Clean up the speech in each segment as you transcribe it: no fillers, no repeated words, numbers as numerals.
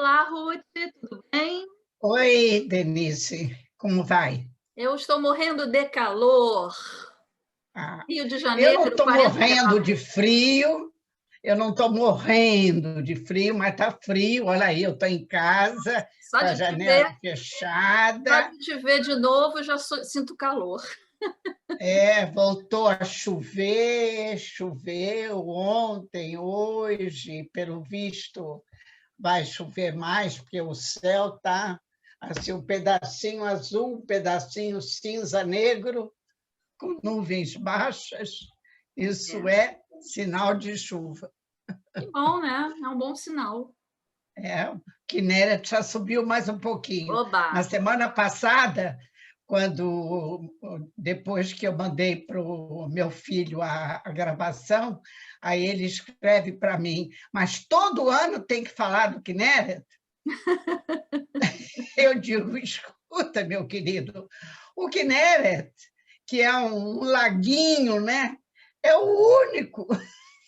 Olá, Ruth, tudo bem? Oi, Denise, como vai? Eu estou morrendo de calor. Ah, Rio de eu não Janeiro, estou 40 morrendo de graus. frio, eu não estou morrendo de frio, mas está frio. Olha aí, eu estou em casa, Só com a de te ver, janela só fechada. de te ver de novo, eu já sinto calor. Voltou a chover, choveu ontem, hoje, pelo visto vai chover mais, porque o céu está assim, um pedacinho azul, um pedacinho cinza negro, com nuvens baixas, isso É. é sinal de chuva. Que bom, né? É um bom sinal. O Kinneret já subiu mais um pouquinho. Oba! Na semana passada, depois que eu mandei para o meu filho a gravação, aí ele escreve para mim, mas todo ano tem que falar do Kinneret? Eu digo, escuta, meu querido, o Kinneret, que é um laguinho, né? É o único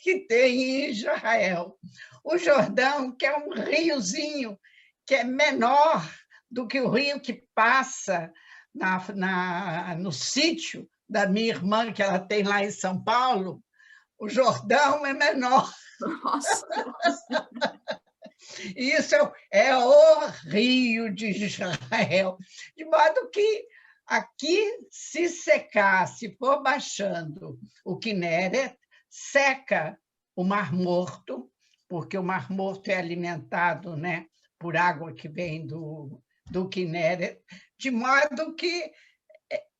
que tem em Israel. O Jordão, que é um riozinho que é menor do que o rio que passa no sítio da minha irmã, que ela tem lá em São Paulo, o Jordão é menor. Nossa, Isso é o rio de Israel. De modo que aqui, se secar, se for baixando o Kinneret, seca o Mar Morto, porque o Mar Morto é alimentado, né, por água que vem do Kinneret, de modo que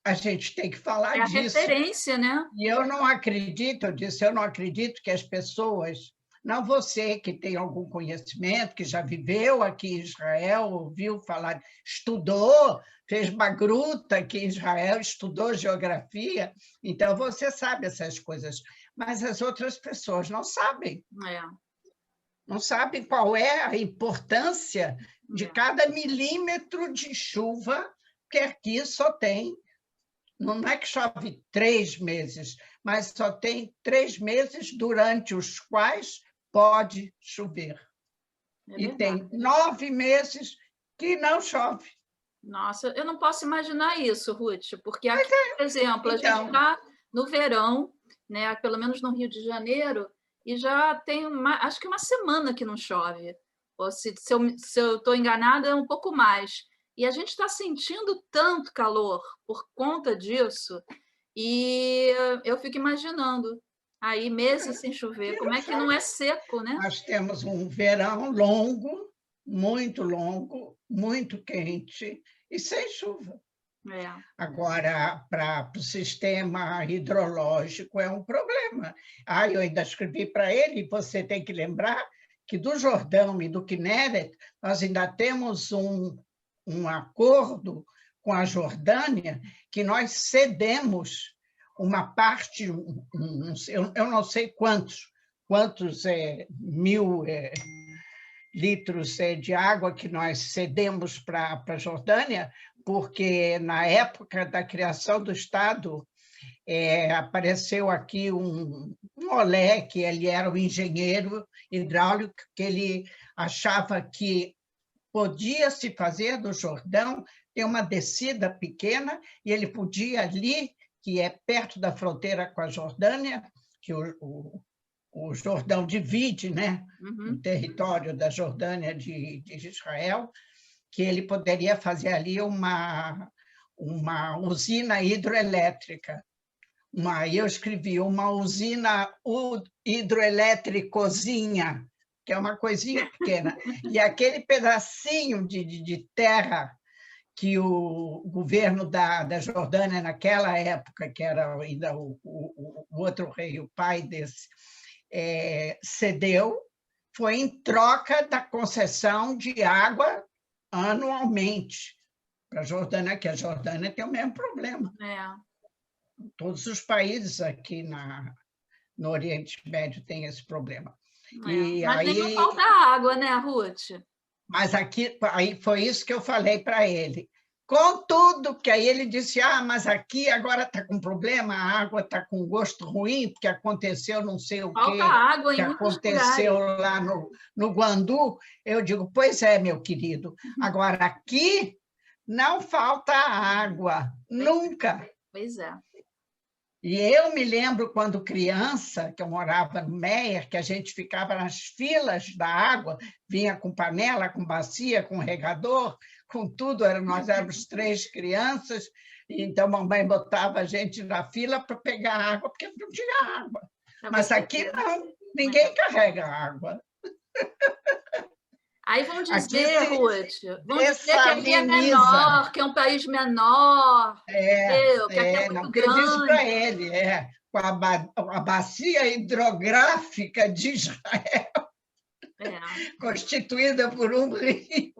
a gente tem que falar é a disso. referência, né? E eu não acredito, eu disse, eu não acredito que as pessoas, não você que tem algum conhecimento, que já viveu aqui em Israel, ouviu falar, estudou, fez bagruta aqui em Israel, estudou geografia, então você sabe essas coisas, mas as outras pessoas não sabem. É, Não sabem qual é a importância de é. cada milímetro de chuva, que aqui só tem. Não é que chove 3 meses, mas só tem 3 meses durante os quais pode chover. É E tem verdade. 9 meses que não chove. Nossa, eu não posso imaginar isso, Ruth, porque aqui, por exemplo, a gente Então, está no verão, né? Pelo menos no Rio de Janeiro, e já tem acho que uma semana que não chove. Ou se eu estou enganada, é um pouco mais. E a gente está sentindo tanto calor por conta disso, e eu fico imaginando aí meses sem chover, aqui como não é que não é chove. seco, né? Nós temos um verão longo, muito quente e sem chuva. É, Agora, para o sistema hidrológico é um problema. Eu ainda escrevi para ele, você tem que lembrar que do Jordão e do Kinneret, nós ainda temos um acordo com a Jordânia que nós cedemos uma parte, eu não sei quantos mil litros de água que nós cedemos para a Jordânia, porque na época da criação do Estado apareceu aqui um Olé, que ele era um engenheiro hidráulico, que ele achava que podia se fazer do Jordão ter uma descida pequena, e ele podia ali, que é perto da fronteira com a Jordânia, que o Jordão divide, né, o uhum. território da Jordânia de Israel, que ele poderia fazer ali uma usina hidroelétrica. Eu escrevi uma usina hidroelétricozinha, que é uma coisinha pequena. E aquele pedacinho de terra que o governo da Jordânia, naquela época, que era ainda o outro rei, o pai desse, cedeu, foi em troca da concessão de água anualmente para a Jordânia, que a Jordânia tem o mesmo problema. É, Todos os países aqui no Oriente Médio têm esse problema. E Mas nem não aí, falta água, né, Ruth? mas aqui aí foi isso que eu falei para ele. com tudo, que aí ele disse, mas aqui agora está com problema, a água está com gosto ruim, porque aconteceu não sei o Falta quê, água que em muitos aconteceu lugares. lá no Guandu. Eu digo, pois é, meu querido, agora aqui não falta água, nunca. Pois é. E eu me lembro quando criança, que eu morava no Meier, que a gente ficava nas filas da água, vinha com panela, com bacia, com regador, com tudo, nós éramos 3 crianças, então mamãe botava a gente na fila para pegar água, porque não tinha água. Mas aqui não, ninguém carrega água. Aí vão dizer, Ruth, vão dizer que aqui é dessaliniza. menor, que é um país menor, entendeu? Que aqui é muito não, grande. eu disse para ele, com a bacia hidrográfica de Israel, constituída por um rio.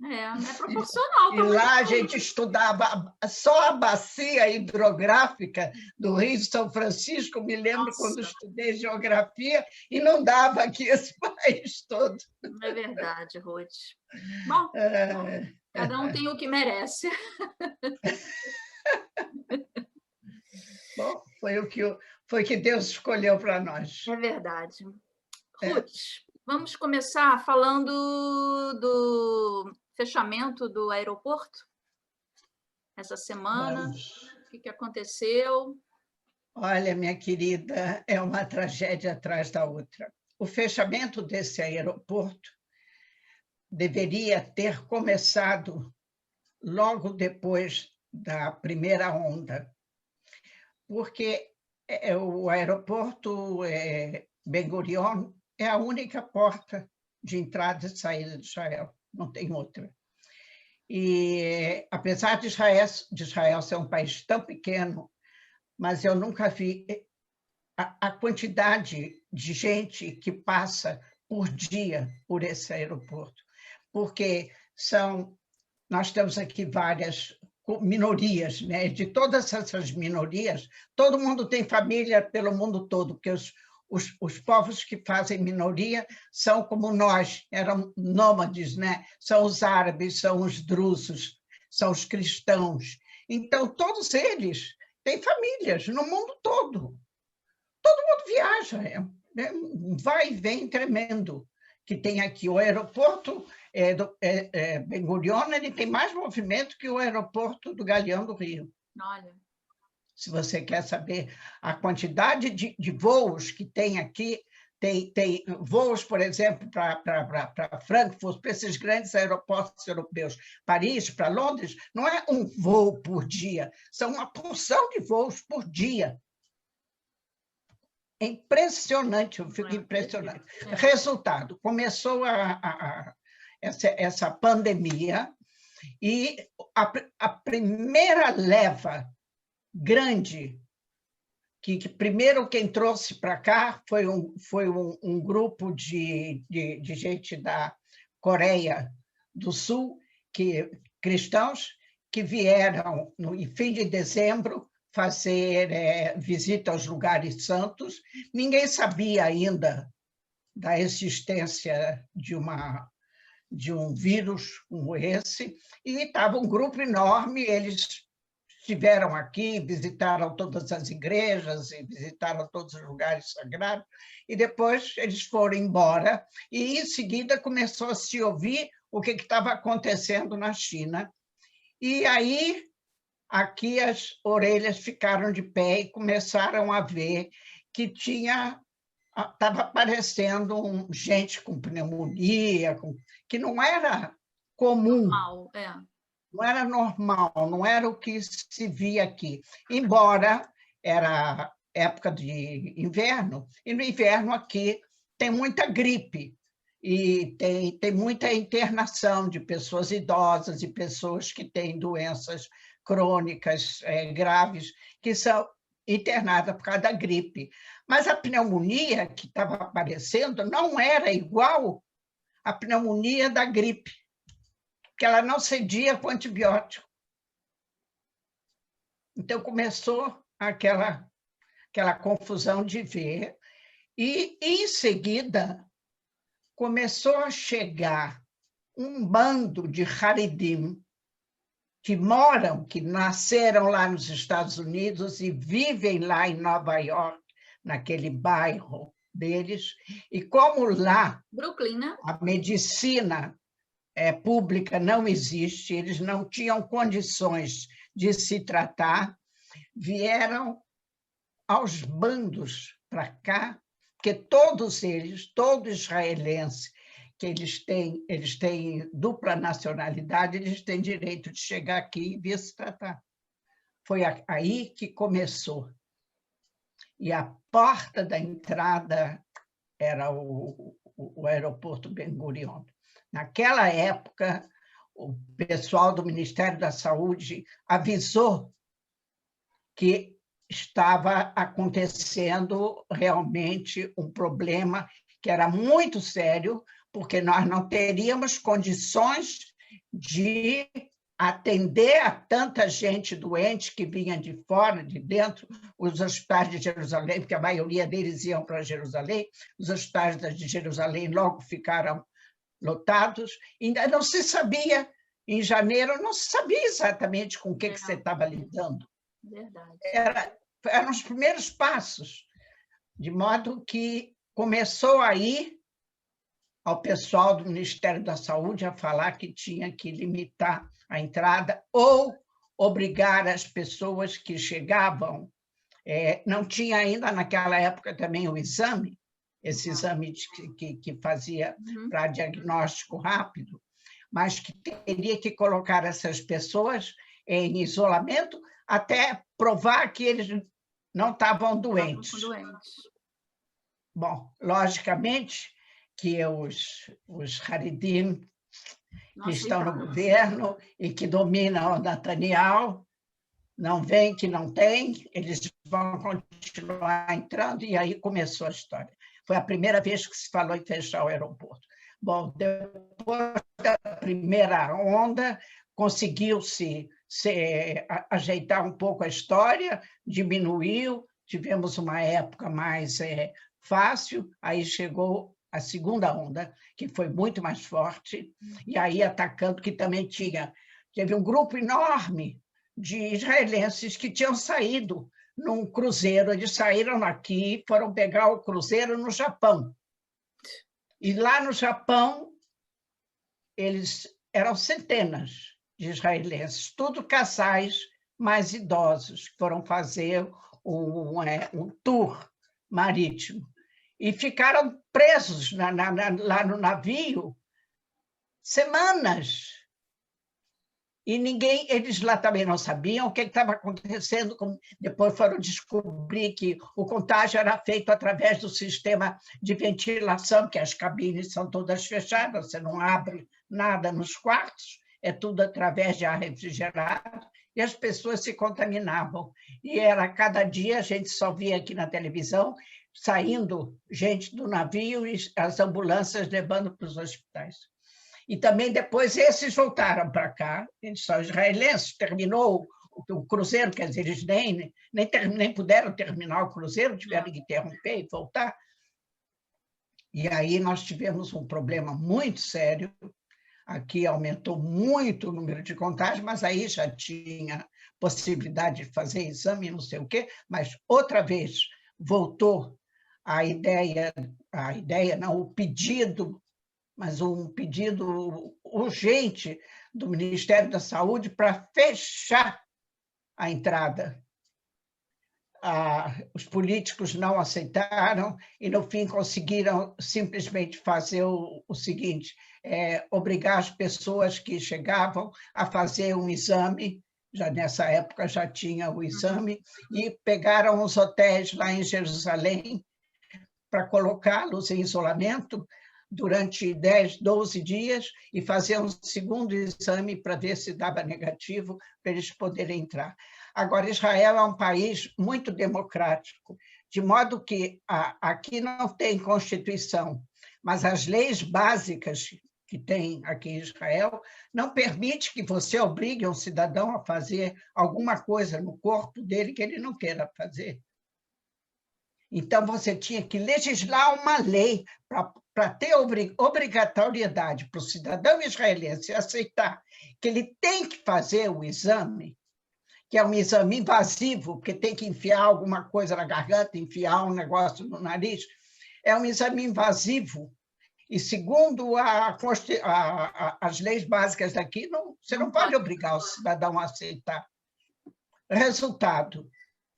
É proporcional. E lá a gente estudava só a bacia hidrográfica do Rio São Francisco. Me lembro quando estudei geografia e não dava aqui esse país todo. É verdade, Ruth. Bom, cada um tem o que merece. Bom, foi que Deus escolheu para nós. É verdade. Ruth, vamos começar falando do fechamento do aeroporto essa semana. Vamos. O que aconteceu? Olha, minha querida, é uma tragédia atrás da outra. O fechamento desse aeroporto deveria ter começado logo depois da primeira onda, porque o aeroporto Ben Gurion é a única porta de entrada e saída de Israel, não tem outra. E, apesar de Israel ser um país tão pequeno, mas eu nunca vi a quantidade de gente que passa por dia por esse aeroporto, porque nós temos aqui várias minorias, né? De todas essas minorias, todo mundo tem família pelo mundo todo, porque os povos que fazem minoria são como nós, eram nômades, né? São os árabes, são os drusos, são os cristãos. Então, todos eles têm famílias no mundo todo. Todo mundo viaja, um vai e vem tremendo que tem aqui. O aeroporto Ben Gurion, ele tem mais movimento que o aeroporto do Galeão do Rio. Olha. Se você quer saber a quantidade de voos que tem aqui, tem voos, por exemplo, para Frankfurt, para esses grandes aeroportos europeus, Paris, para Londres, não é um voo por dia, são uma porção de voos por dia. É impressionante, eu fico impressionado. Resultado, começou essa pandemia e a primeira leva grande, que primeiro quem trouxe para cá foi um grupo de gente da Coreia do Sul, cristãos, que vieram no fim de dezembro fazer visita aos lugares santos. Ninguém sabia ainda da existência de um vírus como esse, e estava um grupo enorme, eles estiveram aqui, visitaram todas as igrejas, e visitaram todos os lugares sagrados, e depois eles foram embora, e em seguida começou a se ouvir o que estava acontecendo na China. E aí, aqui as orelhas ficaram de pé e começaram a ver que estava aparecendo gente com pneumonia, que não era comum. Normal, Não era normal, não era o que se via aqui. Embora era época de inverno, e no inverno aqui tem muita gripe, e tem muita internação de pessoas idosas e pessoas que têm doenças crônicas graves, que são internadas por causa da gripe. Mas a pneumonia que estava aparecendo não era igual à pneumonia da gripe, que ela não cedia com antibiótico. Então, começou aquela confusão de ver, e, em seguida, começou a chegar um bando de Haredim, que nasceram lá nos Estados Unidos e vivem lá em Nova York, naquele bairro deles, e como lá Brooklyn, né? a medicina pública não existe, eles não tinham condições de se tratar, vieram aos bandos para cá, porque todos eles, todo israelense, que eles têm dupla nacionalidade, eles têm direito de chegar aqui e vir se tratar. Foi aí que começou. E a porta da entrada era o aeroporto Ben Gurion. Naquela época, o pessoal do Ministério da Saúde avisou que estava acontecendo realmente um problema que era muito sério, porque nós não teríamos condições de atender a tanta gente doente que vinha de fora, de dentro, os hospitais de Jerusalém, porque a maioria deles iam para Jerusalém, os hospitais de Jerusalém logo ficaram lotados, ainda não se sabia, em janeiro, não se sabia exatamente com o que você estava lidando. Verdade. Eram os primeiros passos, de modo que começou aí ao pessoal do Ministério da Saúde a falar que tinha que limitar a entrada ou obrigar as pessoas que chegavam. Não tinha ainda naquela época também o exame, esse exame que fazia para diagnóstico rápido, mas que teria que colocar essas pessoas em isolamento até provar que eles não estavam doentes. Bom, logicamente que os Haredim, que estão no governo e que dominam o Netanyahu, não veem que não tem, eles vão continuar entrando, e aí começou a história. Foi a primeira vez que se falou em fechar o aeroporto. Bom, depois da primeira onda, conseguiu-se ajeitar um pouco a história, diminuiu, tivemos uma época mais fácil, aí chegou a segunda onda, que foi muito mais forte, e aí atacando, que também teve um grupo enorme de israelenses que tinham saído num cruzeiro, eles saíram daqui, foram pegar o cruzeiro no Japão. E lá no Japão, eles eram centenas de israelenses, tudo casais mais idosos, que foram fazer um tour marítimo. E ficaram presos lá no navio semanas. E eles lá também não sabiam o que estava acontecendo. Depois foram descobrir que o contágio era feito através do sistema de ventilação, porque as cabines são todas fechadas, você não abre nada nos quartos, é tudo através de ar refrigerado, e as pessoas se contaminavam. E cada dia a gente só via aqui na televisão saindo gente do navio e as ambulâncias levando para os hospitais. E também depois esses voltaram para cá, eles são israelenses, terminou o cruzeiro, quer dizer, eles nem puderam terminar o cruzeiro, tiveram que interromper e voltar. E aí nós tivemos um problema muito sério, aqui aumentou muito o número de contágios, mas aí já tinha possibilidade de fazer exame, não sei o quê, mas outra vez voltou o pedido, mas um pedido urgente do Ministério da Saúde para fechar a entrada. Os políticos não aceitaram e, no fim, conseguiram simplesmente fazer o seguinte, obrigar as pessoas que chegavam a fazer um exame, já nessa época já tinha o exame, e pegaram os hotéis lá em Jerusalém para colocá-los em isolamento durante 10, 12 dias e fazer um segundo exame para ver se dava negativo para eles poderem entrar. Agora, Israel é um país muito democrático, de modo que aqui não tem Constituição, mas as leis básicas que tem aqui em Israel não permite que você obrigue um cidadão a fazer alguma coisa no corpo dele que ele não queira fazer. Então, você tinha que legislar uma lei para ter obrigatoriedade para o cidadão israelense aceitar que ele tem que fazer o exame, que é um exame invasivo, porque tem que enfiar alguma coisa na garganta, enfiar um negócio no nariz, é um exame invasivo. E, segundo as leis básicas daqui, você não pode obrigar o cidadão a aceitar. Resultado,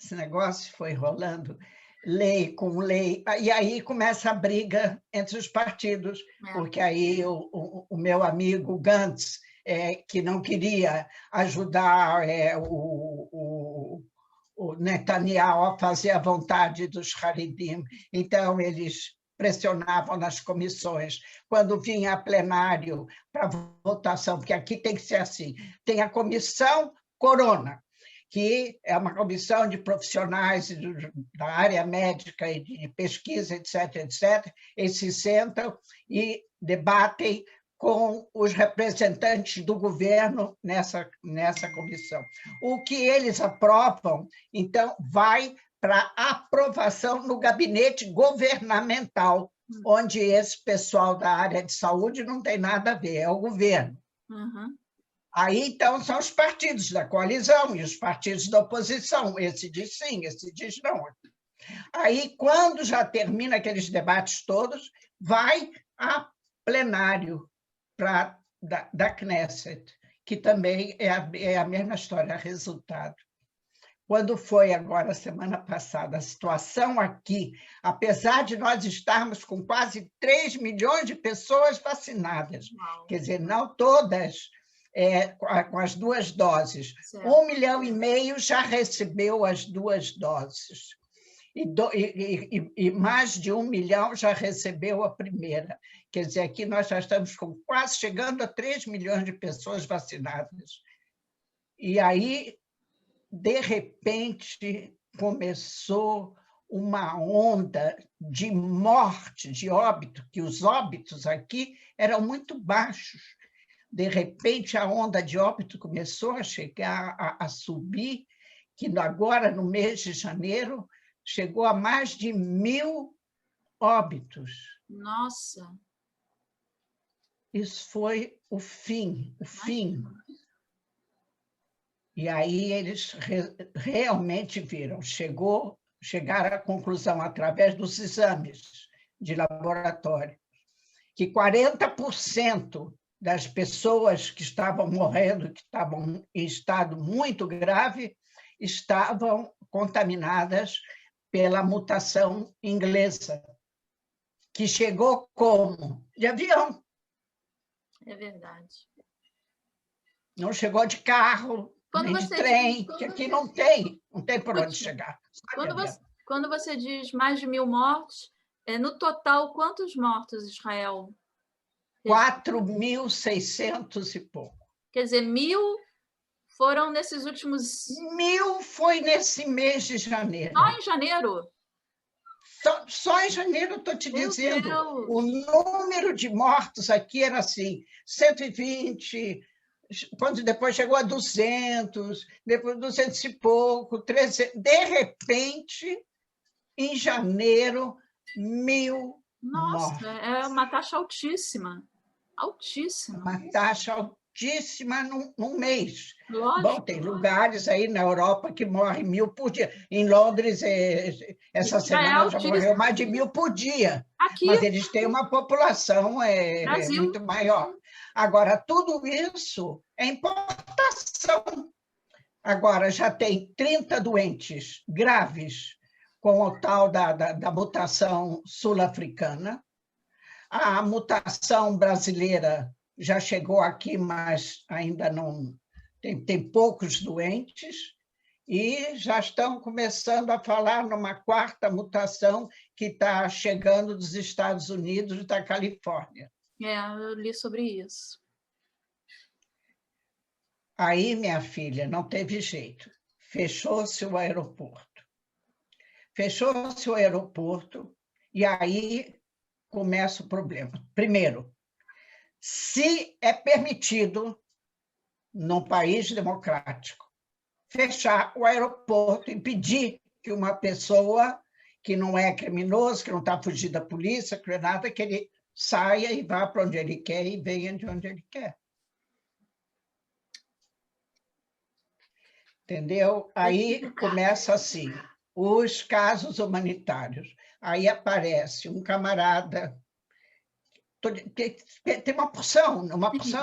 esse negócio foi rolando, lei com lei, e aí começa a briga entre os partidos, porque aí o meu amigo Gantz, que não queria ajudar o Netanyahu a fazer a vontade dos Haredim, então eles pressionavam nas comissões. Quando vinha a plenário para votação, porque aqui tem que ser assim, tem a comissão Corona, que é uma comissão de profissionais da área médica e de pesquisa, etc., etc., eles se sentam e debatem com os representantes do governo nessa comissão. O que eles aprovam, então, vai para aprovação no gabinete governamental, onde esse pessoal da área de saúde não tem nada a ver, é o governo. Uhum. Aí, então, são os partidos da coalizão e os partidos da oposição. Esse diz sim, esse diz não. Aí, quando já termina aqueles debates todos, vai a plenário da Knesset, que também é a mesma história, resultado. Quando foi agora, semana passada, a situação aqui, apesar de nós estarmos com quase 3 milhões de pessoas vacinadas, quer dizer, não todas com as 2 doses, Certo. 1,5 milhão já recebeu as 2 doses, e mais de 1 milhão já recebeu a primeira. Quer dizer, aqui nós já estamos quase chegando a 3 milhões de pessoas vacinadas. E aí, de repente, começou uma onda de morte, de óbito, que os óbitos aqui eram muito baixos. De repente, a onda de óbito começou a chegar, a subir, que agora, no mês de janeiro, chegou a mais de 1.000 óbitos. Nossa! Isso foi o fim. E aí eles realmente viram, chegaram à conclusão, através dos exames de laboratório, que 40% das pessoas que estavam morrendo, que estavam em estado muito grave, estavam contaminadas pela mutação inglesa, que chegou como? De avião. É verdade. Não chegou de carro, nem de trem, que aqui não tem por onde chegar. Quando você diz mais de 1.000 mortos, no total, quantos mortos Israel? 4.600 e pouco. Quer dizer, 1.000 foram nesses últimos... 1.000 foi nesse mês de janeiro. Só em janeiro? Só em janeiro, estou te dizendo. Deus. O número de mortos aqui era assim, 120, quando depois chegou a 200, depois 200 e pouco, 300. De repente, em janeiro, 1.000 Nossa, mortos. é uma taxa altíssima. Altíssima. Uma taxa altíssima num mês. Lógico. Bom, tem lugares aí na Europa que morrem 1.000 por dia. Em Londres, essa semana já morreu mais de 1.000 por dia. Aqui, mas eles têm uma população Brasil. muito maior. Agora, tudo isso é importação. Agora, já tem 30 doentes graves com o tal da mutação sul-africana. A mutação brasileira já chegou aqui, mas ainda não... Tem poucos doentes, e já estão começando a falar numa 4ª mutação que está chegando dos Estados Unidos e da Califórnia. Eu li sobre isso. Aí, minha filha, não teve jeito. Fechou-se o aeroporto. Fechou-se o aeroporto, e aí começa o problema. Primeiro, se é permitido, num país democrático, fechar o aeroporto e pedir que uma pessoa que não é criminoso, que não está fugindo da polícia, que não é nada, que ele saia e vá para onde ele quer e venha de onde ele quer. Entendeu? Aí começa assim, os casos humanitários. Aí aparece um camarada, tem uma porção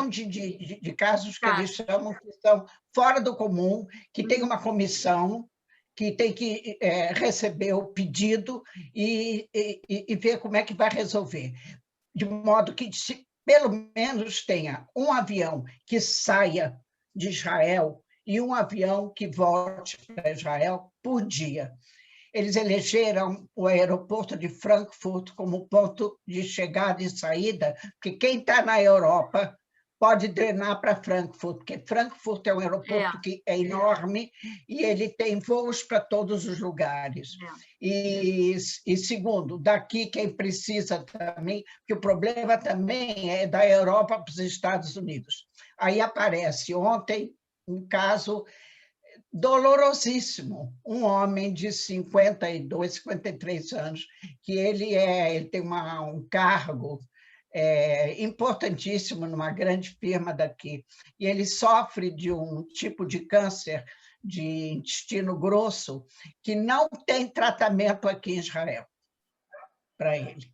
de casos que eles chamam que são fora do comum, que tem uma comissão que tem que receber o pedido e ver como é que vai resolver. De modo que, pelo menos, tenha um avião que saia de Israel e um avião que volte para Israel por dia. Eles elegeram o aeroporto de Frankfurt como ponto de chegada e saída, porque quem está na Europa pode drenar para Frankfurt, porque Frankfurt é um aeroporto que é enorme e ele tem voos para todos os lugares. E segundo, daqui quem precisa também, porque o problema também é da Europa para os Estados Unidos. Aí aparece ontem um caso dolorosíssimo, um homem de 52, 53 anos, que ele tem um cargo importantíssimo numa grande firma daqui, e ele sofre de um tipo de câncer de intestino grosso que não tem tratamento aqui em Israel para ele.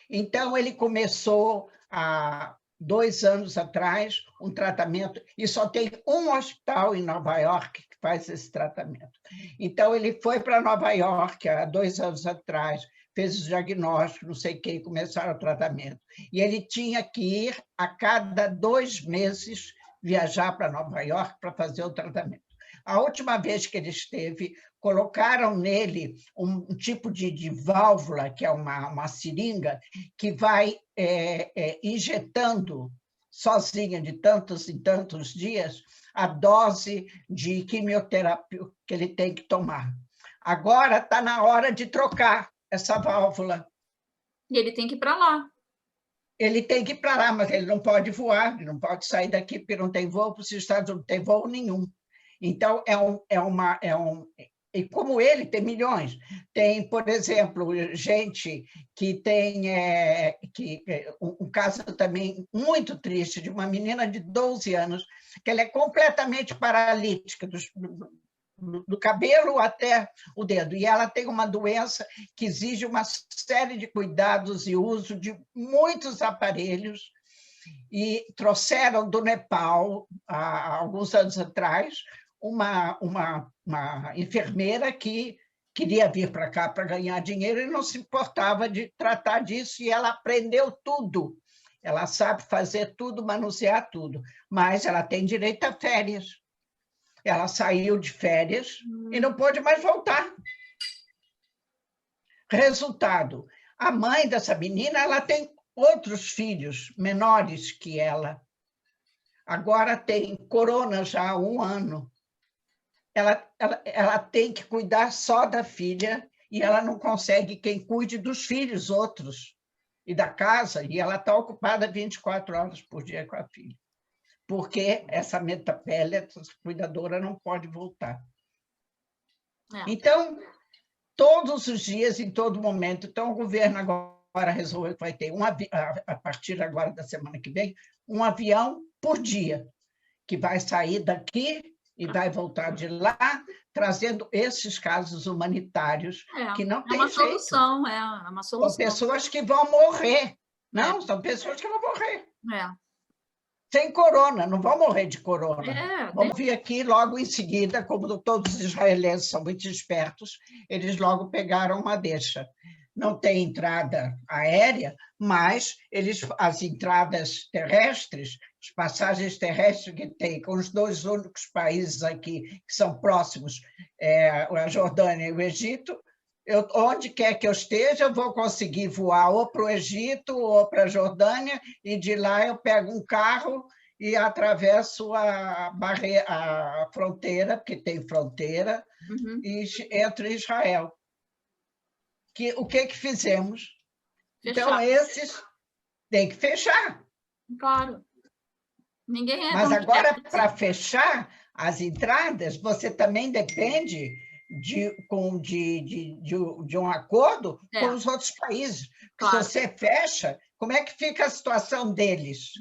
Então, ele começou há 2 anos atrás um tratamento, e só tem um hospital em Nova York que faz esse tratamento. Então, ele foi para Nova York há 2 anos atrás, fez o diagnóstico, não sei o que, e começaram o tratamento. E ele tinha que ir a cada 2 meses viajar para Nova York para fazer o tratamento. A última vez que ele esteve, colocaram nele um tipo de válvula, que é uma seringa, que vai injetando sozinha de tantos em tantos dias a dose de quimioterapia que ele tem que tomar. Agora está na hora de trocar essa válvula. E ele tem que ir para lá. Ele tem que ir para lá, mas ele não pode voar, ele não pode sair daqui, porque não tem voo para os Estados Unidos, não tem voo nenhum. Então, e como ele, tem milhões. Tem, por exemplo, gente que tem um caso também muito triste de uma menina de 12 anos, que ela é completamente paralítica, do cabelo até o dedo. E ela tem uma doença que exige uma série de cuidados e uso de muitos aparelhos. E trouxeram do Nepal, há alguns anos atrás, uma enfermeira que queria vir para cá para ganhar dinheiro e não se importava de tratar disso, e ela aprendeu tudo. Ela sabe fazer tudo, manusear tudo, mas ela tem direito a férias. Ela saiu de férias e não pôde mais voltar. Resultado, a mãe dessa menina, ela tem outros filhos menores que ela. Agora tem corona já há 1 ano. Ela tem que cuidar só da filha e ela não consegue quem cuide dos filhos outros e da casa, e ela está ocupada 24 horas por dia com a filha, porque essa metapele, essa cuidadora, não pode voltar. Então, todos os dias, em todo momento, então o governo agora resolveu que vai ter, a partir agora da semana que vem, um avião por dia, que vai sair daqui e vai voltar de lá, trazendo esses casos humanitários que não tem jeito. Solução, é uma solução. São pessoas que vão morrer. Não, são pessoas que vão morrer. Sem corona, não vão morrer de corona. Vamos vir aqui logo em seguida, como todos os israelenses são muito espertos, eles logo pegaram uma deixa. Não tem entrada aérea, mas as entradas terrestres, as passagens terrestres que tem, com os 2 únicos países aqui que são próximos, a Jordânia e o Egito, onde quer que eu esteja, eu vou conseguir voar ou para o Egito ou para a Jordânia, e de lá eu pego um carro e atravesso a fronteira, porque tem fronteira, e entro em Israel. O que fizemos? Fechar. Então, esses têm que fechar. Claro. Mas agora, para fechar as entradas, você também depende de um acordo com os outros países. Claro. Se você fecha, como é que fica a situação deles?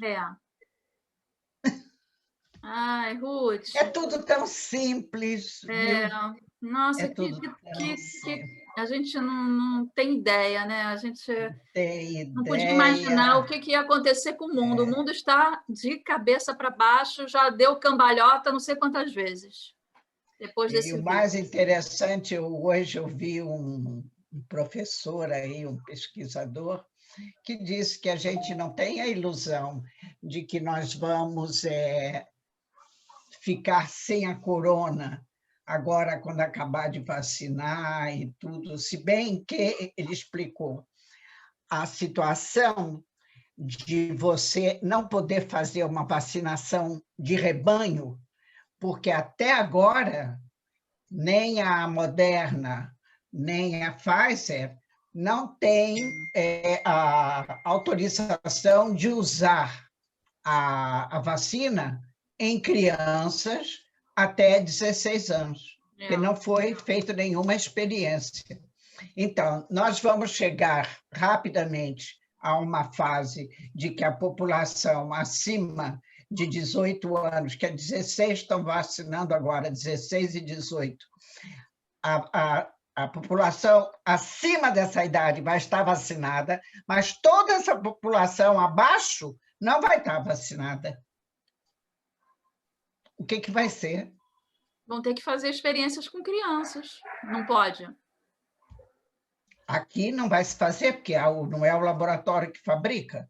Ai, Ruth. É tudo tão simples, viu? Nossa, É tudo que a gente não tem ideia, né? A gente tem não podia ideia. imaginar o que ia acontecer com o mundo. O mundo está de cabeça para baixo, já deu cambalhota não sei quantas vezes. Depois desse o mais interessante, hoje eu vi um professor aí, um pesquisador, que disse que a gente não tem a ilusão de que nós vamos ficar sem a corona agora, quando acabar de vacinar e tudo, se bem que ele explicou a situação de você não poder fazer uma vacinação de rebanho, porque até agora nem a Moderna, nem a Pfizer não têm a autorização de usar a vacina em crianças até 16 anos, porque não foi feita nenhuma experiência. Então, nós vamos chegar rapidamente a uma fase de que a população acima de 18 anos, que é 16 estão vacinando agora, 16 e 18, a população acima dessa idade vai estar vacinada, mas toda essa população abaixo não vai estar vacinada. O que vai ser? Vão ter que fazer experiências com crianças. Não pode? Aqui não vai se fazer, porque não é o laboratório que fabrica.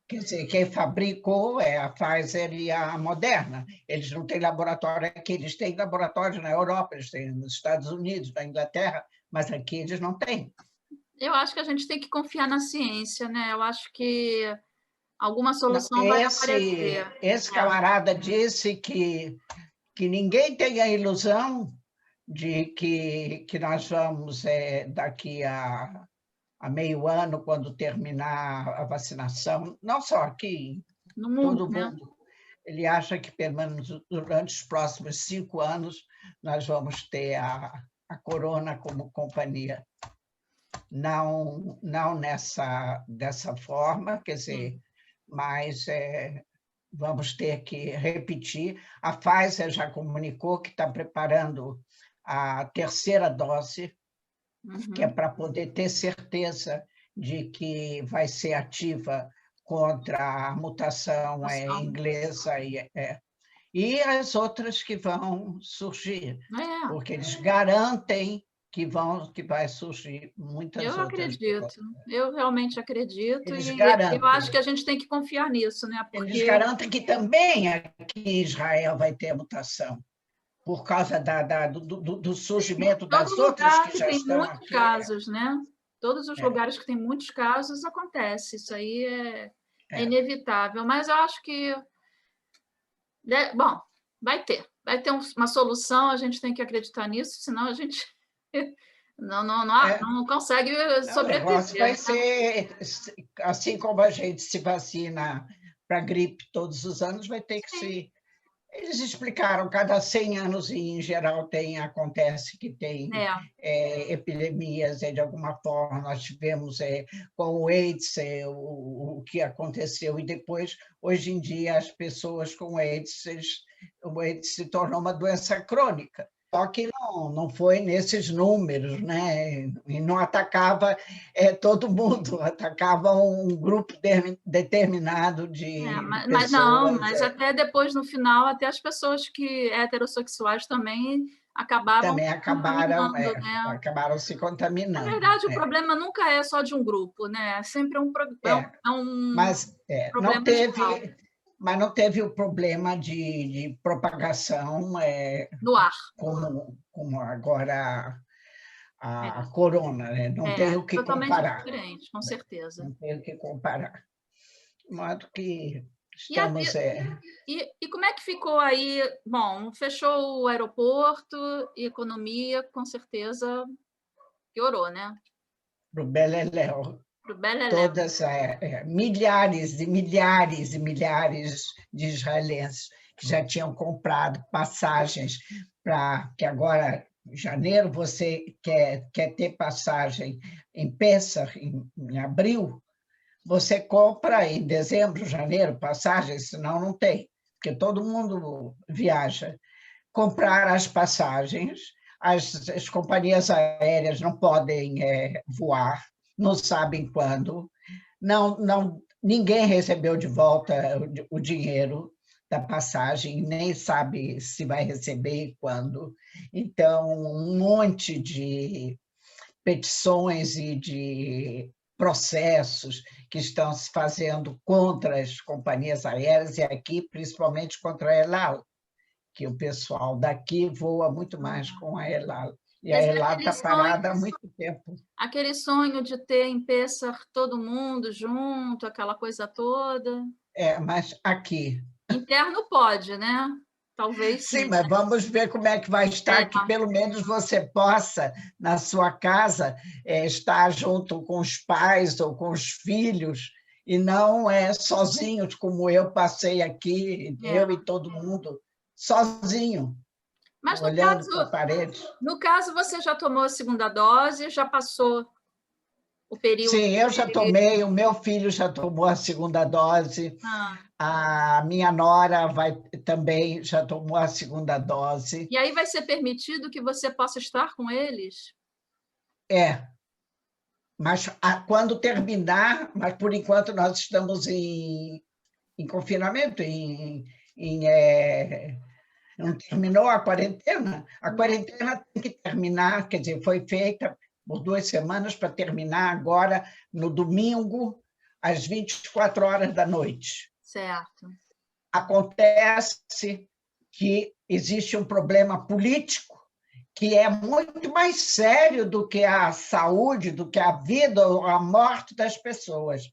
Quer dizer, quem fabricou é a Pfizer e a Moderna. Eles não têm laboratório aqui, eles têm laboratório na Europa, eles têm nos Estados Unidos, na Inglaterra, mas aqui eles não têm. Eu acho que a gente tem que confiar na ciência, né? Eu acho que alguma solução vai aparecer. Esse camarada disse que ninguém tem a ilusão de que nós vamos, daqui a meio ano, quando terminar a vacinação, não só aqui, no mundo, todo mundo. Né? Ele acha que, pelo menos durante os próximos 5 anos, nós vamos ter a corona como companhia. Não dessa forma, quer dizer, mas vamos ter que repetir. A Pfizer já comunicou que está preparando a terceira dose, que é para poder ter certeza de que vai ser ativa contra a mutação inglesa e as outras que vão surgir, porque eles garantem que vai surgir muitas outras. Eu acredito, eu realmente acredito, eles e garantem. Eu acho que a gente tem que confiar nisso, né? Porque eles garantem que também aqui em Israel vai ter mutação, por causa do surgimento das outras que já estão aqui. Tem muitos casos, né? Todos os lugares que tem muitos casos acontece, isso aí é inevitável, mas eu acho que, bom, vai ter uma solução, a gente tem que acreditar nisso, senão a gente não consegue sobreviver. O negócio vai ser, assim como a gente se vacina para gripe todos os anos, vai ter que se... Eles explicaram, cada 100 anos, em geral, acontece que tem epidemias, de alguma forma. Nós tivemos com o AIDS o que aconteceu, e depois, hoje em dia, as pessoas com AIDS, o AIDS se tornou uma doença crônica. Só que não foi nesses números, né? E não atacava todo mundo, atacava um grupo determinado de pessoas. Mas até depois, no final, até as pessoas heterossexuais também acabaram se contaminando. Na verdade, o problema nunca é só de um grupo, né? É sempre um problema. Mas não teve o problema de propagação no ar, como agora a corona, né? Não tem o que comparar. Diferente, com certeza. Não tem o que comparar. De modo que estamos... E como é que ficou aí? Bom, fechou o aeroporto, e economia, com certeza, piorou, né? Para o Beleléu. Todas milhares e milhares e milhares de israelenses que já tinham comprado passagens que agora em janeiro, você quer ter passagem em Pêssar, em abril, você compra em dezembro, janeiro, passagem, senão não tem, porque todo mundo viaja. Comprar as passagens, as companhias aéreas não podem voar, não sabem quando, ninguém recebeu de volta o dinheiro da passagem, nem sabe se vai receber e quando. Então, um monte de petições e de processos que estão se fazendo contra as companhias aéreas, e aqui, principalmente contra a El Al, que o pessoal daqui voa muito mais com a El Al. E a El Al está parada há muito tempo. Aquele sonho de ter em Pêssar todo mundo junto, aquela coisa toda. Mas aqui... Interno pode, né? Talvez sim. Sim, mas vamos ver como é que vai estar, que pelo menos você possa, na sua casa, estar junto com os pais ou com os filhos, e não sozinhos, como eu passei aqui, eu e todo mundo, sozinho, mas olhando para a parede. No caso, você já tomou a segunda dose, já passou o período? Sim, eu já tomei, o meu filho já tomou a segunda dose, a minha nora também já tomou a segunda dose. E aí vai ser permitido que você possa estar com eles? Mas quando terminar, mas por enquanto nós estamos em confinamento, não terminou a quarentena. A quarentena tem que terminar, quer dizer, foi feita por 2 semanas para terminar agora, no domingo, às 24 horas da noite. Certo. Acontece que existe um problema político que é muito mais sério do que a saúde, do que a vida ou a morte das pessoas.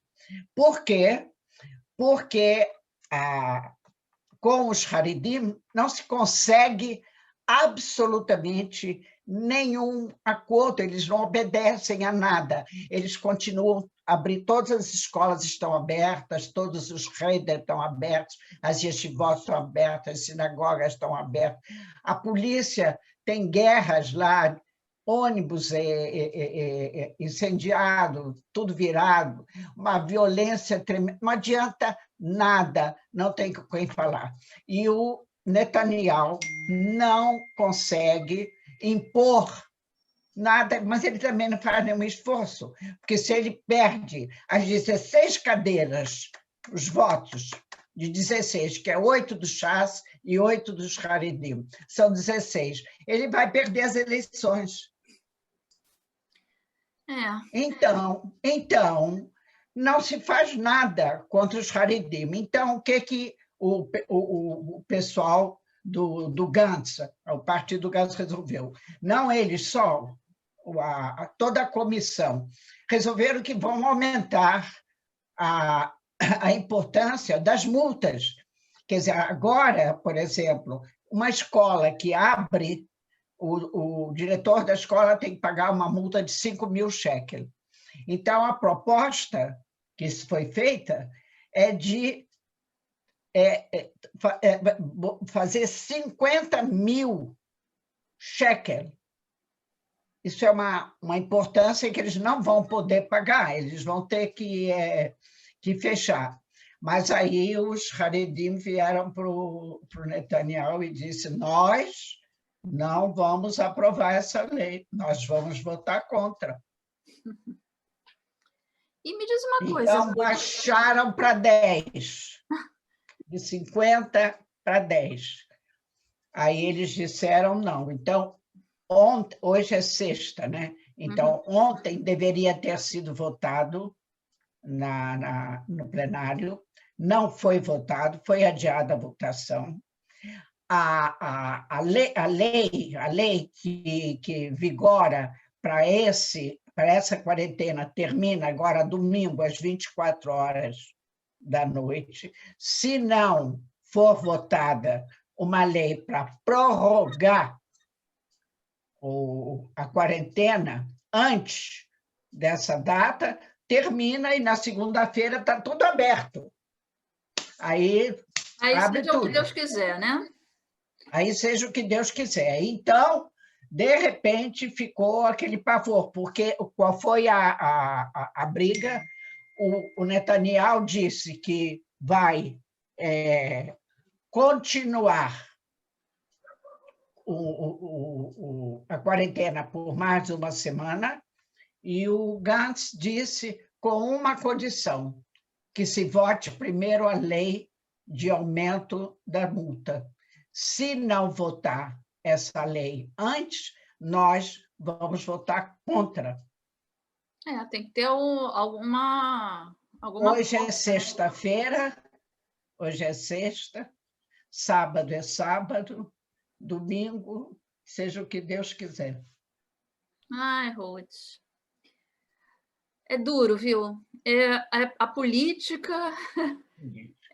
Por quê? Porque com os Haredim não se consegue absolutamente nenhum acordo, eles não obedecem a nada, eles continuam a abrir, todas as escolas estão abertas, todos os Heider estão abertos, as yeshivot estão abertas, as sinagogas estão abertas, a polícia tem guerras lá, ônibus incendiado, tudo virado, uma violência tremenda, não adianta nada, não tem com quem falar. E o Netanyahu não consegue impor nada, mas ele também não faz nenhum esforço, porque se ele perde as 16 cadeiras, os votos de 16, que é 8 do Shas e 8 dos Haredim, são 16, ele vai perder as eleições. Então, não se faz nada contra os Haredim. Então, o que o pessoal do Gantz, o partido Gantz resolveu? Não eles só, toda a comissão, resolveram que vão aumentar a importância das multas. Quer dizer, agora, por exemplo, uma escola que abre, o diretor da escola tem que pagar uma multa de 5.000 shekel. Então, a proposta que foi feita é de fazer 50.000 shekel. Isso é uma importância que eles não vão poder pagar, eles vão ter que fechar. Mas aí os Haredim vieram para o Netanyahu e disse: nós não vamos aprovar essa lei, nós vamos votar contra. E me diz uma coisa... Então, baixaram para 10, de 50 para 10. Aí eles disseram não. Então, hoje é sexta, né? Então, ontem deveria ter sido votado no plenário, não foi votado, foi adiada a votação. A lei que vigora para essa quarentena termina agora domingo, às 24 horas da noite. Se não for votada uma lei para prorrogar a quarentena antes dessa data, termina e na segunda-feira está tudo aberto. Aí abre seja tudo. O que Deus quiser, né? Aí seja o que Deus quiser. Então, de repente ficou aquele pavor, porque qual foi a briga? O Netanyahu disse que vai continuar a quarentena por mais de uma semana, e o Gantz disse com uma condição, que se vote primeiro a lei de aumento da multa. Se não votar essa lei antes, nós vamos votar contra. Tem que ter alguma Hoje é força, né? sexta-feira, hoje é sexta, sábado é sábado, domingo, seja o que Deus quiser. Ai, Ruth. É duro, viu? A política,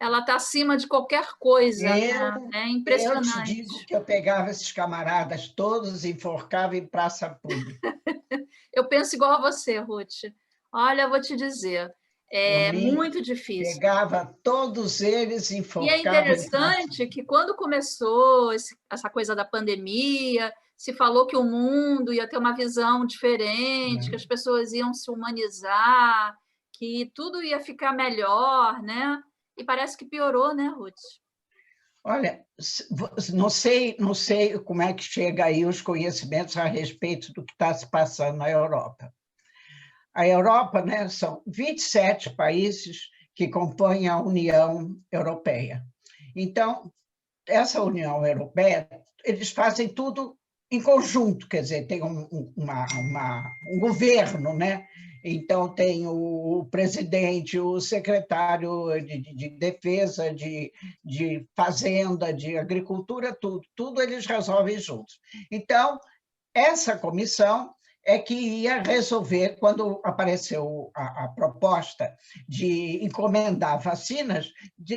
ela está acima de qualquer coisa, né? É Eu te impressionante. digo que eu pegava esses camaradas todos e enforcava em praça pública. Eu penso igual a você, Ruth. Olha, eu vou te dizer, é muito difícil. Pegava todos eles e E é enforcava em praça interessante que quando começou essa coisa da pandemia, se falou que o mundo ia ter uma visão diferente, que as pessoas iam se humanizar, que tudo ia ficar melhor, né? E parece que piorou, né, Ruth? Olha, não sei como é que chega aí os conhecimentos a respeito do que está se passando na Europa. A Europa, né, são 27 países que compõem a União Europeia. Então, essa União Europeia, eles fazem tudo em conjunto, quer dizer, tem um governo, né? Então, tem o presidente, o secretário de defesa, de fazenda, de agricultura, tudo eles resolvem juntos. Então, essa comissão é que ia resolver, quando apareceu a proposta de encomendar vacinas,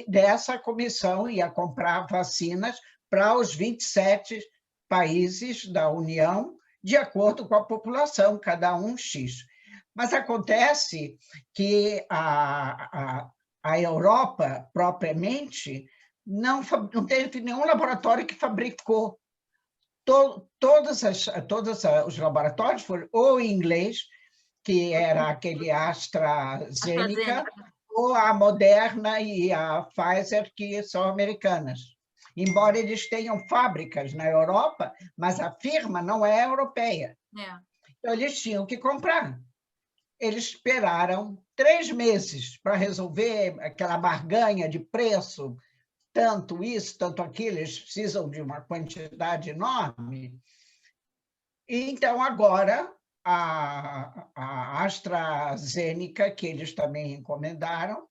dessa comissão ia comprar vacinas para os 27 países da União, de acordo com a população, cada um X. Mas acontece que a Europa, propriamente, não teve nenhum laboratório que fabricou. Todos os laboratórios foram ou em inglês, que era aquele AstraZeneca, ou a Moderna e a Pfizer, que são americanas. Embora eles tenham fábricas na Europa, mas a firma não é europeia. Então, eles tinham que comprar. Eles esperaram 3 meses para resolver aquela barganha de preço, tanto isso, tanto aquilo, eles precisam de uma quantidade enorme. Então, agora, a AstraZeneca, que eles também encomendaram,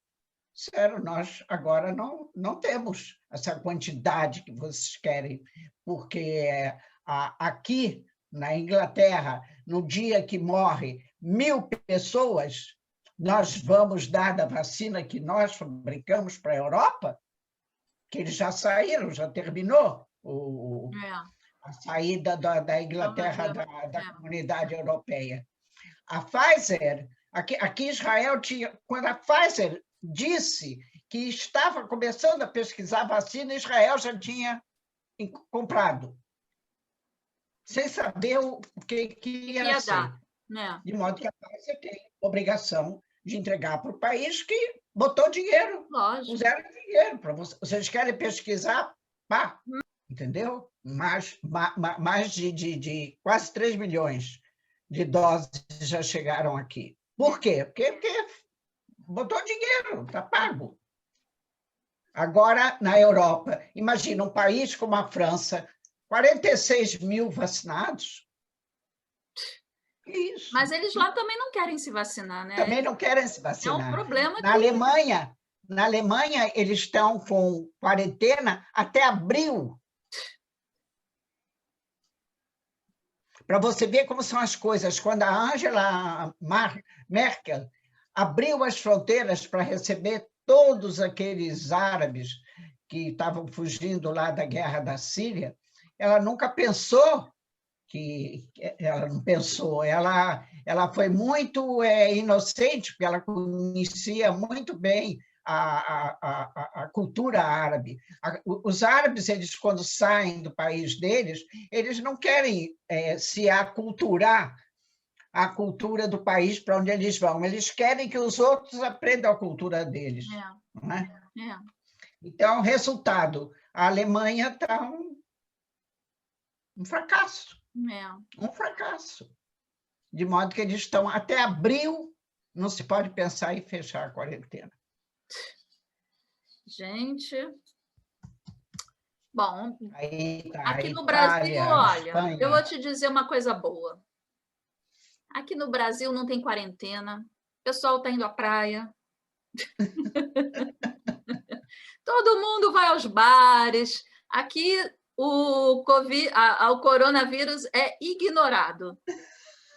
disseram, nós agora não temos essa quantidade que vocês querem, porque aqui, na Inglaterra, no dia que morre 1.000 pessoas, nós vamos dar da vacina que nós fabricamos para a Europa? Que eles já saíram, já terminou a saída da Inglaterra da Comunidade Europeia. A Pfizer, aqui em Israel, quando a Pfizer disse que estava começando a pesquisar vacina, Israel já tinha comprado, sem saber o que ia ser. De modo que a Pfizer tem obrigação de entregar para o país que botou dinheiro. Lógico. Puseram dinheiro para vocês querem pesquisar? Pá, entendeu? Mais de quase 3 milhões de doses já chegaram aqui. Por quê? Porque botou dinheiro, está pago. Agora, na Europa, imagina um país como a França, 46 mil vacinados. Isso. Mas eles lá também não querem se vacinar, né? Também não querem se vacinar. É um problema. Na Alemanha, eles estão com quarentena até abril. Para você ver como são as coisas. Quando a Angela Merkel abriu as fronteiras para receber todos aqueles árabes que estavam fugindo lá da guerra da Síria, ela nunca pensou ela não pensou, ela foi muito inocente, porque ela conhecia muito bem a cultura árabe. Os árabes, eles, quando saem do país deles, eles não querem se aculturar a cultura do país para onde eles vão. Eles querem que os outros aprendam a cultura deles. Não é? Então, resultado, a Alemanha está um fracasso. Um fracasso. De modo que eles estão, até abril, não se pode pensar em fechar a quarentena. Gente... Bom, aqui no Itália, Brasil, olha, Espanha. eu vou te dizer uma coisa boa. Aqui no Brasil não tem quarentena, o pessoal está indo à praia. Todo mundo vai aos bares. Aqui o coronavírus é ignorado.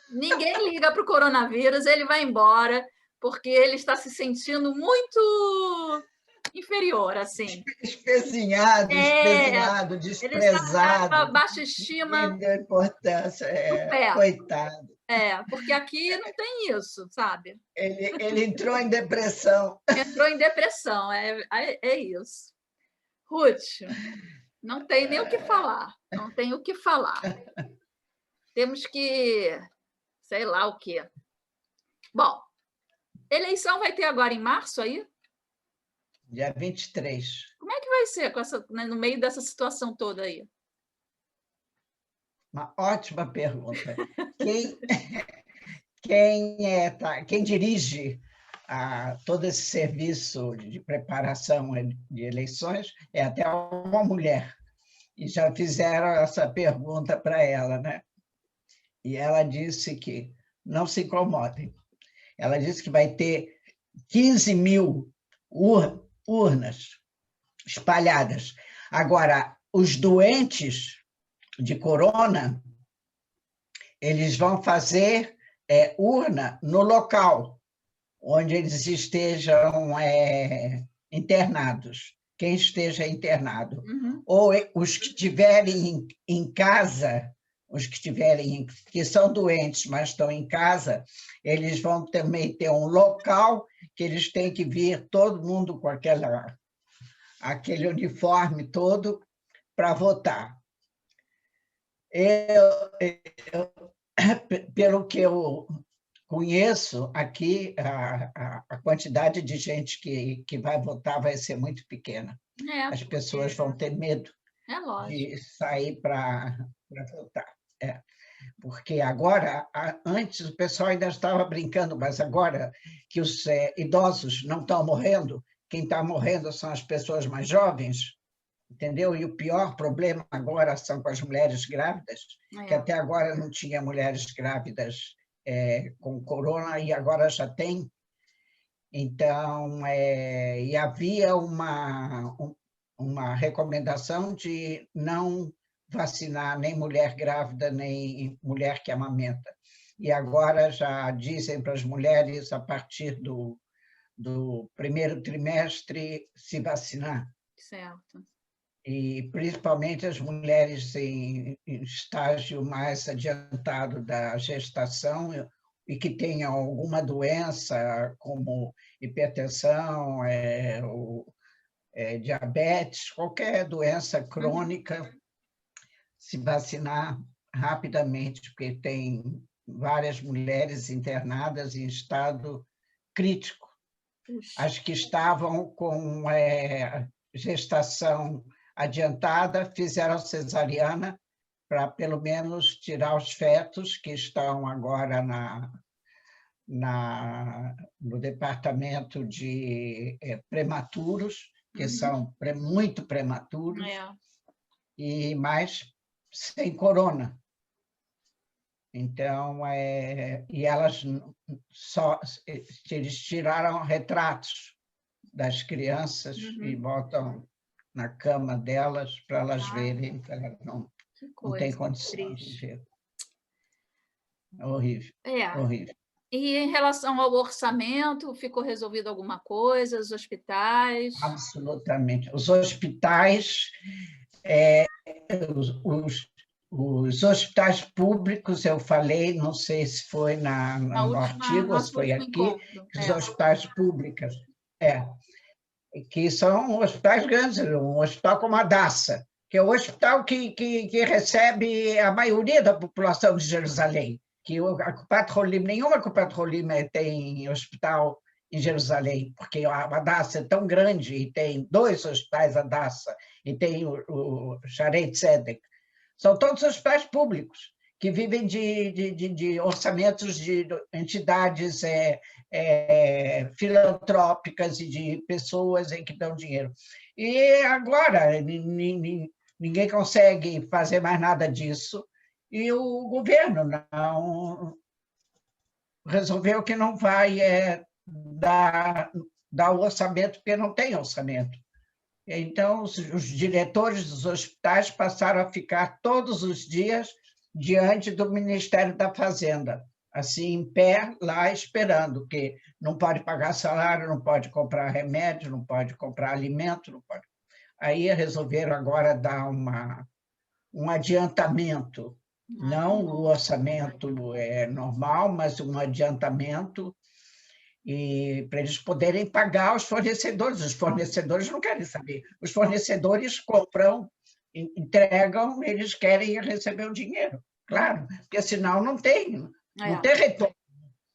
Ninguém liga para o coronavírus, ele vai embora, porque ele está se sentindo muito inferior, assim. Espezinhado, desprezado. Ele está com baixa estima. Não deu importância, coitado. Porque aqui não tem isso, sabe? Ele entrou em depressão. Entrou em depressão, é isso. Ruth, não tem nem o que falar, não tem o que falar. Temos que, sei lá o quê. Bom, eleição vai ter agora em março aí? Dia 23. Como é que vai ser no meio dessa situação toda aí? Uma ótima pergunta. Quem dirige todo esse serviço de preparação de eleições é até uma mulher. E já fizeram essa pergunta para ela, né? E ela disse que não se incomodem. Ela disse que vai ter 15 mil urnas espalhadas. Agora, os doentes de corona, eles vão fazer urna no local onde eles estejam internados, quem esteja internado. Uhum. Ou os que estiverem em casa, que são doentes, mas estão em casa, eles vão também ter um local que eles têm que vir, todo mundo com aquele uniforme todo, para votar. Pelo que eu conheço, aqui a quantidade de gente que vai votar vai ser muito pequena. As pessoas vão ter medo de sair para votar. Porque agora, antes o pessoal ainda estava brincando, mas agora que os idosos não estão morrendo, quem está morrendo são as pessoas mais jovens, entendeu? E o pior problema agora são com as mulheres grávidas, que até agora não tinha mulheres grávidas com corona e agora já tem. Então, e havia uma recomendação de não vacinar nem mulher grávida, nem mulher que amamenta. E agora já dizem para as mulheres, a partir do primeiro trimestre, se vacinar. Certo. E principalmente as mulheres em estágio mais adiantado da gestação e que tenham alguma doença, como hipertensão, diabetes, qualquer doença crônica, se vacinar rapidamente, porque tem várias mulheres internadas em estado crítico. As que estavam com gestação adiantada fizeram cesariana para, pelo menos, tirar os fetos que estão agora no departamento de prematuros, que são muito prematuros, mas sem corona. Então, e elas eles tiraram retratos das crianças e botam na cama delas para elas verem que elas não têm condição de ver. É horrível, horrível. E em relação ao orçamento, ficou resolvido alguma coisa? Os hospitais? Absolutamente. Os hospitais, os hospitais públicos, eu falei, não sei se foi no artigo ou se foi aqui, os hospitais públicos, que são hospitais grandes, um hospital como a Hadassah, que é o hospital que recebe a maioria da população de Jerusalém, que a Kupat Holim, nenhuma Kupat Holim tem hospital em Jerusalém, porque a Hadassah é tão grande e tem 2 hospitais Hadassah, e tem o Shaarei Tzedek. São todos hospitais públicos, que vivem de orçamentos de entidades filantrópicas e de pessoas em que dão dinheiro. E agora ninguém consegue fazer mais nada disso, e o governo não resolveu que não vai dar o orçamento, porque não tem orçamento. Então, os diretores dos hospitais passaram a ficar todos os dias diante do Ministério da Fazenda, assim, em pé, lá esperando, que não pode pagar salário, não pode comprar remédio, não pode comprar alimento, não pode. Aí resolveram agora dar um adiantamento, não o orçamento normal, mas um adiantamento, e para eles poderem pagar os fornecedores. Os fornecedores não querem saber. Os fornecedores compram, entregam, eles querem receber o dinheiro, claro, porque senão não tem retorno.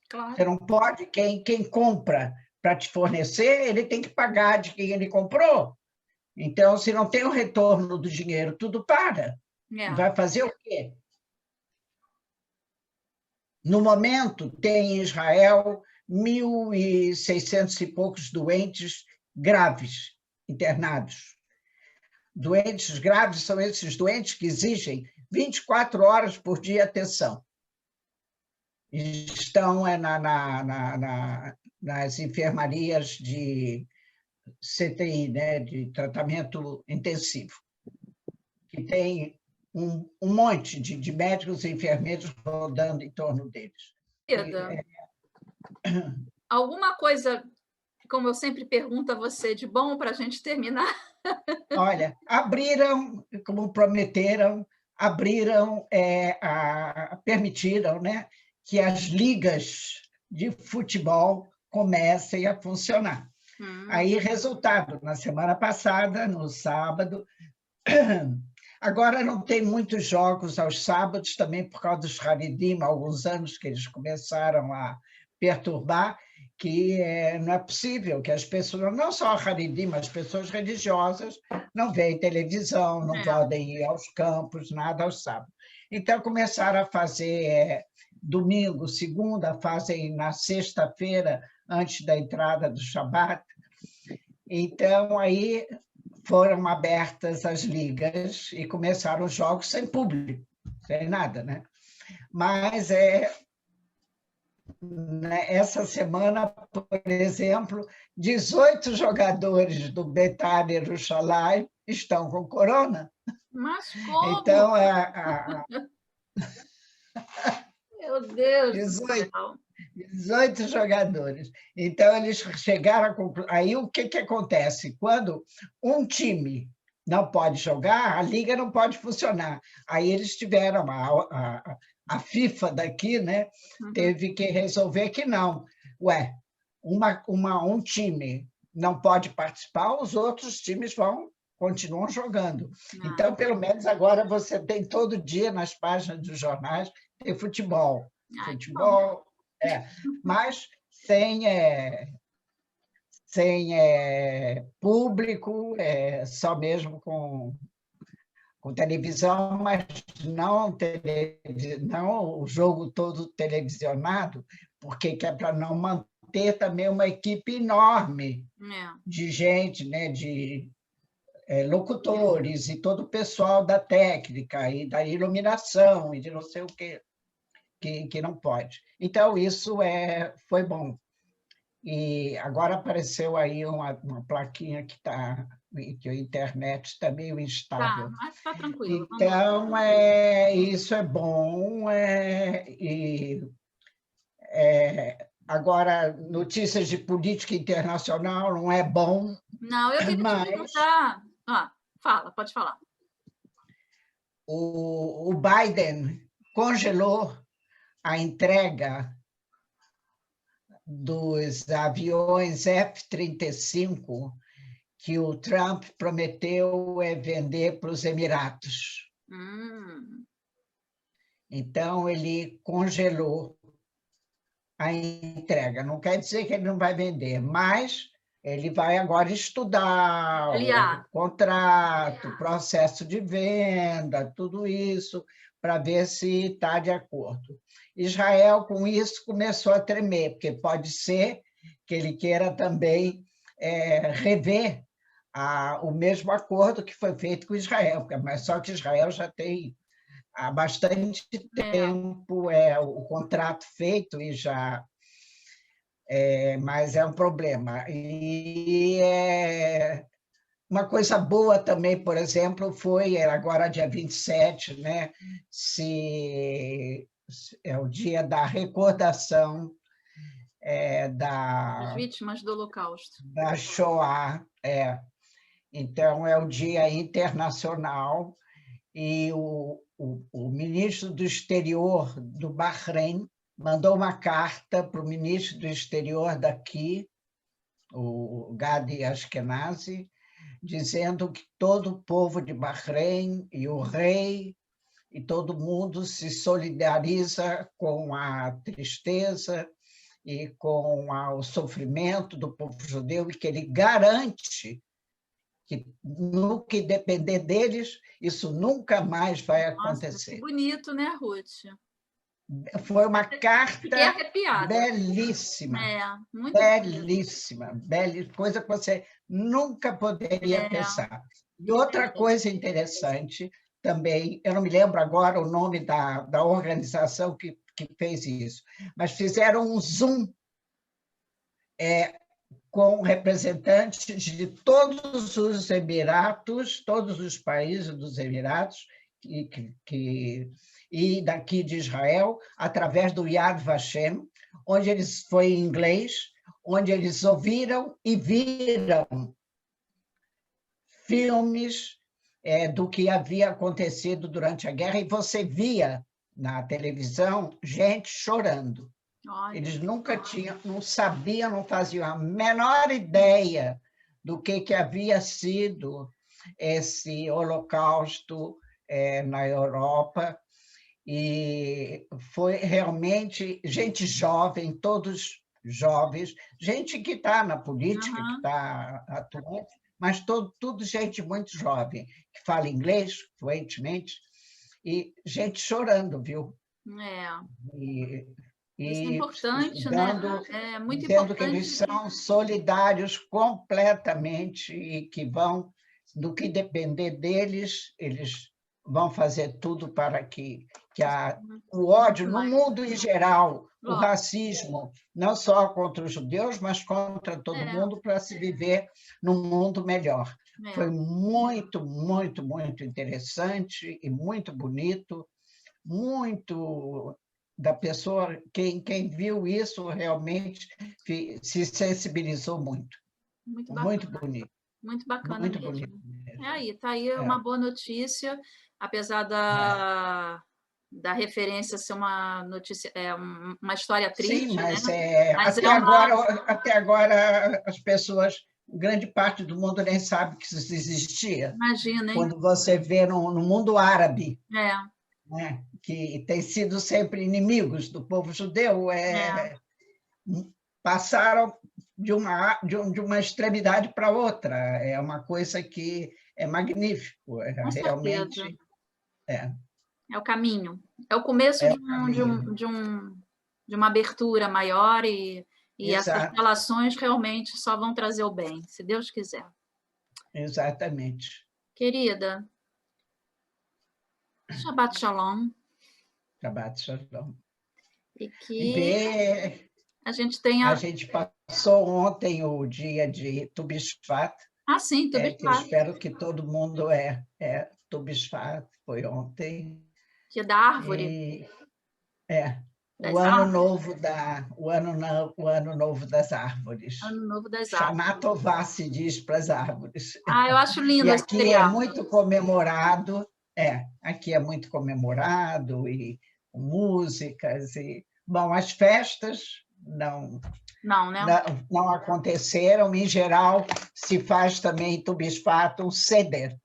Claro. Você não pode, quem compra para te fornecer, ele tem que pagar de quem ele comprou. Então, se não tem o retorno do dinheiro, tudo para. Vai fazer o quê? No momento, tem em Israel 1.600 e poucos doentes graves internados. Doentes graves são esses doentes que exigem 24 horas por dia atenção. Estão nas enfermarias de CTI, né, de tratamento intensivo, que tem um monte de médicos e enfermeiros rodando em torno deles. Alguma coisa, como eu sempre pergunto a você, de bom para a gente terminar? Olha, abriram, como prometeram, permitiram, né, que as ligas de futebol comecem a funcionar. Aí, resultado, na semana passada, no sábado, agora não tem muitos jogos aos sábados, também por causa dos Haredim, há alguns anos que eles começaram a perturbar, que não é possível que as pessoas, não só Haredim, mas pessoas religiosas, não veem televisão, não podem ir aos campos, nada aos sábados. Então, começaram a fazer domingo, segunda, fazem na sexta-feira, antes da entrada do Shabat. Então, aí foram abertas as ligas e começaram os jogos sem público, sem nada, né? Mas essa semana, por exemplo, 18 jogadores do Beitar Jerusalém estão com corona. Mas como? Então, meu Deus do céu. 18 jogadores. Então, eles chegaram a concluir. Aí, o que acontece? Quando um time não pode jogar, a liga não pode funcionar. Aí, eles tiveram, a FIFA daqui, né, teve que resolver que não. Um time não pode participar, os outros times continuam jogando. Então, pelo menos agora você tem todo dia nas páginas dos jornais, tem futebol. Futebol, mas sem público, só mesmo com televisão, mas não o jogo todo televisionado, porque é para não manter também uma equipe enorme de gente, né, de locutores e todo o pessoal da técnica e da iluminação e de não sei o quê, que não pode. Então, isso foi bom. E agora apareceu aí uma plaquinha que a internet está meio instável. Mas está tranquilo. Então, isso é bom. Agora, notícias de política internacional não é bom. Não, eu queria te perguntar. Pode falar. O Biden congelou a entrega dos aviões F-35 que o Trump prometeu vender para os Emiratos. Então, ele congelou a entrega. Não quer dizer que ele não vai vender, mas ele vai agora estudar o contrato, o processo de venda, tudo isso, para ver se está de acordo. Israel, com isso, começou a tremer, porque pode ser que ele queira também rever o mesmo acordo que foi feito com Israel, mas só que Israel já tem há bastante tempo o contrato feito e já... mas é um problema. E uma coisa boa também, por exemplo, foi agora dia 27, né? É o dia da recordação das vítimas do Holocausto. Da Shoah. Então, é o Dia Internacional e o ministro do Exterior do Bahrein mandou uma carta para o ministro do Exterior daqui, o Gadi Ashkenazi, dizendo que todo o povo de Bahrein e o rei e todo mundo se solidariza com a tristeza e com o sofrimento do povo judeu e que ele garante que, no que depender deles, isso nunca mais vai acontecer. Nossa, que bonito, né, Ruth? Foi uma carta belíssima, muito belíssima, coisa que você nunca poderia pensar. E outra coisa interessante também, eu não me lembro agora o nome da organização que fez isso, mas fizeram um Zoom com representantes de todos os Emiratos, todos os países dos Emiratos, e daqui de Israel, através do Yad Vashem, onde foi em inglês, onde eles ouviram e viram filmes do que havia acontecido durante a guerra, e você via na televisão gente chorando. Eles nunca não sabiam, não faziam a menor ideia do que havia sido esse holocausto na Europa, e foi realmente gente jovem, todos jovens, gente que está na política, que está atuante, mas tudo gente muito jovem, que fala inglês fluentemente, e gente chorando, viu? Isso é importante, né? Muito dizendo que eles são solidários completamente e que vão, do que depender deles, eles vão fazer tudo para que o ódio, no mundo em geral, o racismo, não só contra os judeus, mas contra todo mundo, para se viver num mundo melhor. Foi muito, muito, muito interessante e muito bonito, muito... da pessoa, quem viu isso realmente se sensibilizou muito. Muito bonito. Muito bacana muito mesmo. Bonito mesmo. Está aí uma boa notícia, apesar da referência ser uma notícia, uma história triste. Sim, mas, né? Mas até agora as pessoas, grande parte do mundo nem sabe que isso existia. Imagina, hein? Quando você vê no mundo árabe, né, que tem sido sempre inimigos do povo judeu, passaram de uma extremidade para outra. É uma coisa que é magnífico. Realmente. É o caminho. É o começo de uma abertura maior e essas relações realmente só vão trazer o bem, se Deus quiser. Exatamente. Querida, Shabbat Shalom. Shabbat Shalom. E que a gente tenha... A gente passou ontem o dia de Tu B'Shvat. Sim, Tu B'Shvat. Que eu espero que todo mundo Tu B'Shvat, foi ontem. Dia da árvore. O ano novo das árvores. Ano novo das Shana árvores. Tová se diz para as árvores. Eu acho lindo esse aqui é muito comemorado, aqui é muito comemorado, e músicas, e bom, as festas Não, né? não aconteceram. Em geral, se faz também em Tubisfato um seder,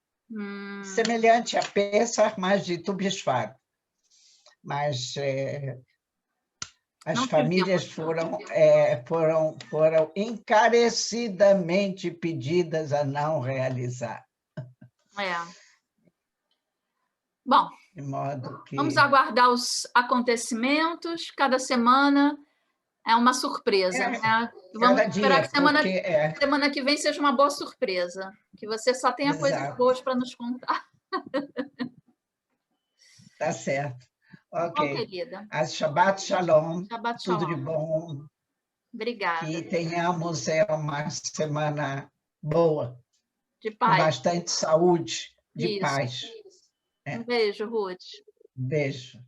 semelhante a Pêssar, mas de Tubisfato. Mas as famílias foram encarecidamente pedidas a não realizar. Bom, de modo que... vamos aguardar os acontecimentos. Cada semana é uma surpresa, né? Vamos esperar que semana que vem seja uma boa surpresa, que você só tenha coisas boas para nos contar. Tá certo. Ok. Bom, querida. Shabbat Shalom. Shabbat Tudo Shalom. de bom. Obrigada. Que tenhamos uma semana boa. De paz. Com bastante saúde, de paz. Um beijo, Ruth. Beijo.